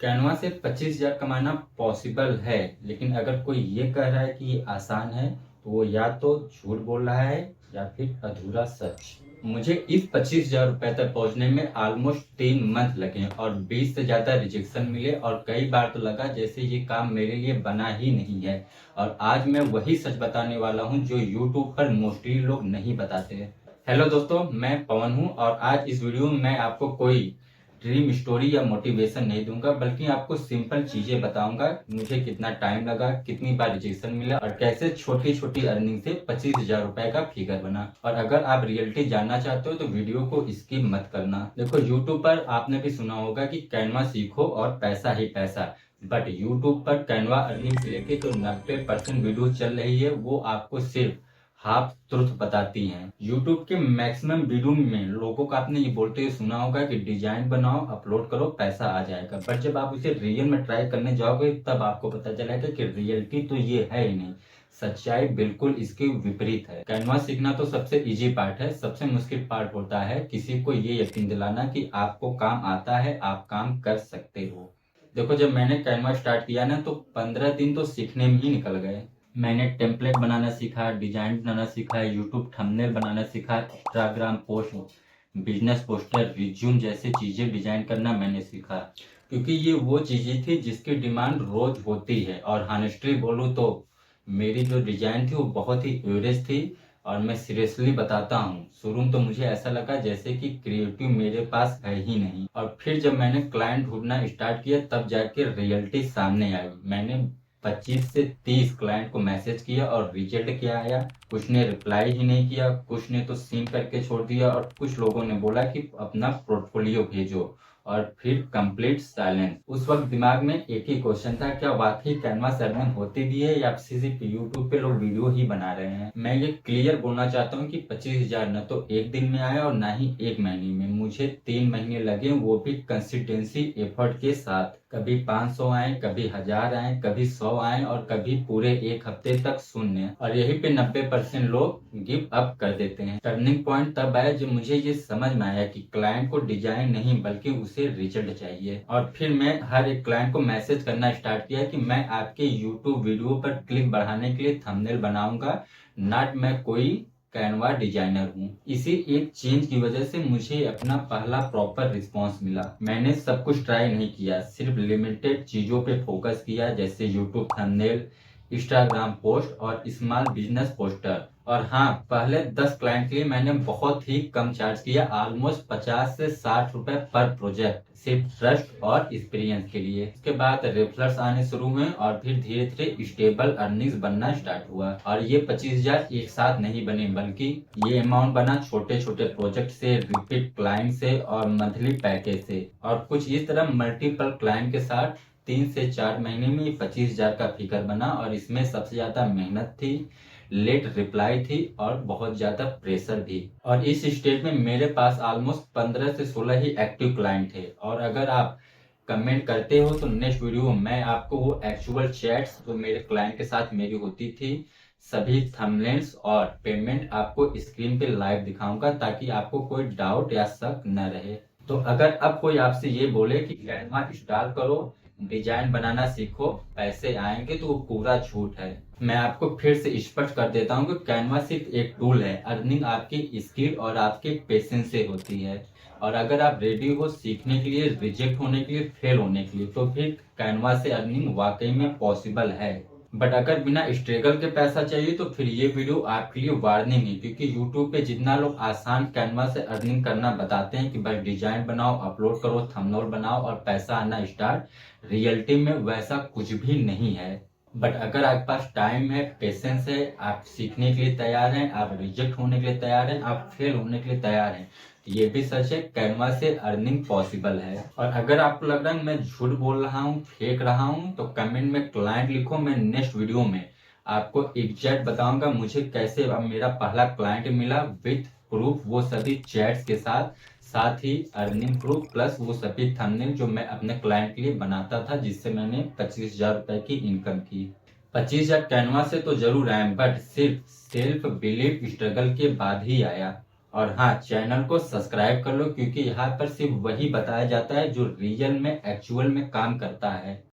Canva से 25,000 कमाना possible है, लेकिन अगर कोई ये कह रहा है कि ये आसान है तो वो या तो झूठ बोल रहा है या फिर अधूरा सच। मुझे इस 25,000 रुपए तक पहुंचने में ऑलमोस्ट 3 मंथ लगे और 20 से ज्यादा रिजेक्शन मिले और कई बार तो लगा जैसे ये काम मेरे लिए बना ही नहीं है। और आज मैं वही सच बताने वाला हूँ जो यूट्यूब पर मोस्टली लोग नहीं बताते। हेलो दोस्तों, मैं पवन हूँ और आज इस वीडियो में मैं आपको कोई ड्रीम स्टोरी या मोटिवेशन नहीं दूंगा, बल्कि आपको सिंपल चीजें बताऊंगा। मुझे कितना टाइम लगा, कितनी बार रिजेक्शन मिला और कैसे छोटी छोटी अर्निंग से 25,000 रुपए का फिगर बना। और अगर आप रियलिटी जानना चाहते हो तो वीडियो को स्किप मत करना। देखो, यूट्यूब पर आपने भी सुना होगा कि कैनवा सीखो और पैसा ही पैसा, बट यूट्यूब पर कैनवा अर्निंग से लेके तो 90% वीडियो चल रही है वो आपको सिर्फ हाफ ट्रुथ बताती हैं। यूट्यूब के मैक्सिमम वीडियो में लोगों को आपने ये बोलते हुए सुना होगा कि डिजाइन बनाओ, अपलोड करो, पैसा आ जाएगा। बट जब आप उसे रियल में ट्राई करने जाओगे तब आपको पता चलेगा कि रियलिटी तो ये है ही नहीं। सच्चाई बिल्कुल इसके विपरीत है। कैनवा सीखना तो सबसे इजी पार्ट है, सबसे मुश्किल पार्ट होता है किसी को ये यकीन दिलाना कि आपको काम आता है, आप काम कर सकते हो। देखो, जब मैंने कैनवा स्टार्ट किया ना तो 15 दिन तो सीखने में ही निकल गए। मैंने टेम्पलेट बनाना सीखा, डिजाइन बनाना सीखा, यूट्यूब थंबनेल बनाना सीखा, Instagram post, business poster, resume जैसे चीजें डिजाइन करना मैंने सीखा। क्योंकि ये वो चीजें थी जिसकी डिमांड रोज होती है। और हॉनेस्टली बोलूँ तो मेरी जो डिजाइन थी वो बहुत ही एवरेज थी। और मैं सीरियसली बताता हूँ, शुरू में तो मुझे ऐसा लगा जैसे कि क्रिएटिव मेरे पास है ही नहीं। और फिर जब मैंने क्लाइंट ढूंढना स्टार्ट किया तब जाके रियलिटी सामने आई। मैंने 25 से 30 क्लाइंट को मैसेज किया और रिजल्ट क्या आया, कुछ ने रिप्लाई ही नहीं किया, कुछ ने तो सीन करके छोड़ दिया और कुछ लोगों ने बोला कि अपना पोर्टफोलियो भेजो। और फिर कंप्लीट साइलेंस। उस वक्त दिमाग में एक ही क्वेश्चन था, क्या वाकई कैनवास अर्निंग होती भी है या सिर्फ यूट्यूब पे लोग वीडियो ही बना रहे हैं। मैं ये क्लियर बोलना चाहता हूँ कि 25,000 न तो एक दिन में आया और ना ही एक महीने में। मुझे 3 महीने लगे, वो भी कंसिस्टेंसी एफर्ट के साथ। कभी 500 आए, कभी 1000 आए, कभी 100 आए और कभी पूरे एक हफ्ते तक शून्य। और यही पे 90% लोग गिव अप कर देते हैं। टर्निंग पॉइंट तब आया जब मुझे ये समझ में आया कि क्लाइंट को डिजाइन नहीं बल्कि उसे रिजल्ट चाहिए। और फिर मैं हर एक क्लाइंट को मैसेज करना स्टार्ट किया कि मैं आपके यूट्यूब वीडियो पर क्लिक बढ़ाने के लिए थंबनेल बनाऊंगा, नॉट मैं कोई कैनवा डिजाइनर हूँ। इसी एक चेंज की वजह से मुझे अपना पहला प्रॉपर रिस्पांस मिला। मैंने सब कुछ ट्राई नहीं किया, सिर्फ लिमिटेड चीजों पे फोकस किया, जैसे यूट्यूब थंबनेल, इंस्टाग्राम पोस्ट और स्मॉल बिजनेस पोस्टर। और हाँ, पहले 10 क्लाइंट के लिए मैंने बहुत ही कम चार्ज किया, ऑलमोस्ट 50 से 60 रुपए पर प्रोजेक्ट, सिर्फ ट्रस्ट और एक्सपीरियंस के लिए। उसके बाद रेफरल्स आने शुरू हुए और फिर धीरे धीरे स्टेबल अर्निंग्स बनना स्टार्ट हुआ। और ये 25,000 एक साथ नहीं बने, बल्कि ये अमाउंट बना छोटे छोटे प्रोजेक्ट से, रिपीट क्लाइंट से और मंथली पैकेज से। और कुछ इस तरह मल्टीपल क्लाइंट के साथ 3 से 4 महीने में ये 25,000 का फिगर बना। और इसमें सबसे ज्यादा मेहनत थी, लेट रिप्लाई थी और बहुत ज्यादा प्रेशर भी। और इस स्टेज में मेरे पास ऑलमोस्ट 15 से 16 ही एक्टिव क्लाइंट थे। और अगर आप कमेंट करते हो तो नेक्स्ट वीडियो में मैं आपको वो एक्चुअल चैट्स जो मेरे क्लाइंट के साथ मेरी होती थी, सभी थंबनेल्स और पेमेंट आपको स्क्रीन पे लाइव दिखाऊंगा, ताकि आपको कोई डाउट या शक न रहे। तो अगर अब कोई आपसे ये बोले कि कैनवा इंस्टॉल करो, डिजाइन बनाना सीखो, पैसे आएंगे, तो वो पूरा झूठ है। मैं आपको फिर से स्पष्ट कर देता हूँ कि कैनवा सिर्फ एक टूल है। अर्निंग आपकी स्किल और आपके पेशेंस से होती है। और अगर आप रेडी हो सीखने के लिए, रिजेक्ट होने के लिए, फेल होने के लिए, तो फिर कैनवा से अर्निंग वाकई में पॉसिबल है। बट अगर बिना स्ट्रगल के पैसा चाहिए तो फिर ये वीडियो आपके लिए वार्निंग है। क्योंकि यूट्यूब पे जितना लोग आसान कैनवा से अर्निंग करना बताते हैं कि बस डिजाइन बनाओ, अपलोड करो, थंबनेल बनाओ और पैसा आना स्टार्ट, रियलिटी में वैसा कुछ भी नहीं है। बट अगर आपके पास टाइम है, पेशेंस है, आप सीखने के लिए तैयार हैं, आप रिजेक्ट होने के लिए तैयार हैं, आप फेल होने के लिए तैयार हैं, तो ये भी सच है, कैनवा से अर्निंग पॉसिबल है। और अगर आपको लग रहा है मैं झूठ बोल रहा हूँ, फेंक रहा हूँ, तो कमेंट में क्लाइंट लिखो। मैं नेक्स्ट वीडियो में आपको एग्जैक्ट बताऊंगा मुझे कैसे अब मेरा पहला क्लाइंट मिला, विथ प्रूफ, वो सभी चैट्स के साथ, साथ ही अर्निंग प्रूफ प्लस वो सभी थंबनेल जो मैं अपने क्लाइंट के लिए बनाता था, जिससे मैंने 25,000 रुपए की इनकम की। 25,000 कैनवा से तो जरूर आए, बट सिर्फ सेल्फ बिलीफ स्ट्रगल के बाद ही आया। और हाँ, चैनल को सब्सक्राइब कर लो, क्योंकि यहाँ पर सिर्फ वही बताया जाता है जो रियल में एक्चुअल में काम करता है।